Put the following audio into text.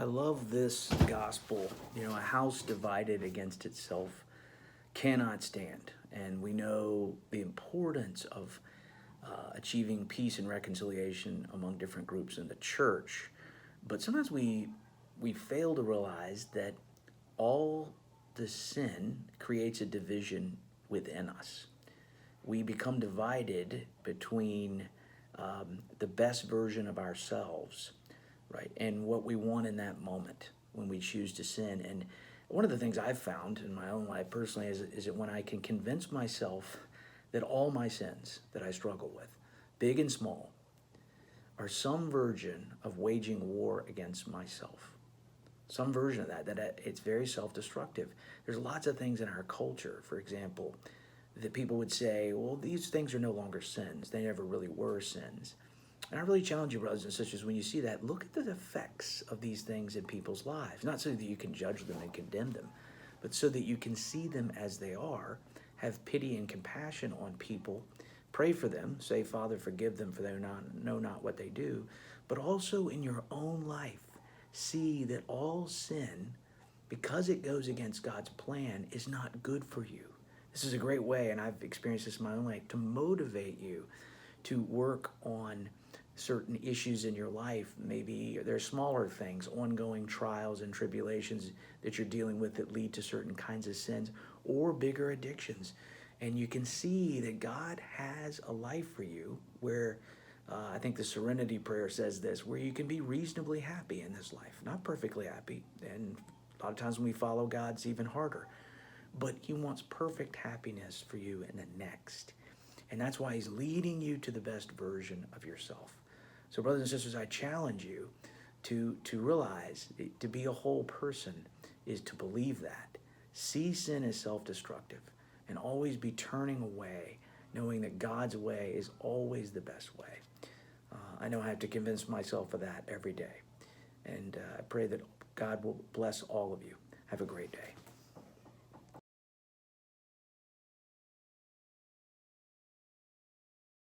I love this gospel. A house divided against itself cannot stand. And we know the importance of achieving peace and reconciliation among different groups in the church. But sometimes we fail to realize that all the sin creates a division within us. We become divided between the best version of ourselves, right, and what we want in that moment when we choose to sin. And one of the things I've found in my own life personally is that when I can convince myself that all my sins that I struggle with, big and small, are some version of waging war against myself. Some version of that it's very self-destructive. There's lots of things in our culture, for example, that people would say, well, these things are no longer sins. They never really were sins. And I really challenge you, brothers and sisters, when you see that, look at the effects of these things in people's lives. Not so that you can judge them and condemn them, but so that you can see them as they are, have pity and compassion on people, pray for them, say, Father, forgive them, for they know not what they do. But also in your own life, see that all sin, because it goes against God's plan, is not good for you. This is a great way, and I've experienced this in my own life, to motivate you to work on certain issues in your life. Maybe there are smaller things, ongoing trials and tribulations that you're dealing with that lead to certain kinds of sins, or bigger addictions. And you can see that God has a life for you where I think the Serenity Prayer says this, where you can be reasonably happy in this life. Not perfectly happy, and a lot of times when we follow God, it's even harder. But he wants perfect happiness for you in the next. And that's why he's leading you to the best version of yourself. So brothers and sisters, I challenge you to realize to be a whole person is to believe that. See sin as self-destructive and always be turning away, knowing that God's way is always the best way. I know I have to convince myself of that every day. And I pray that God will bless all of you. Have a great day.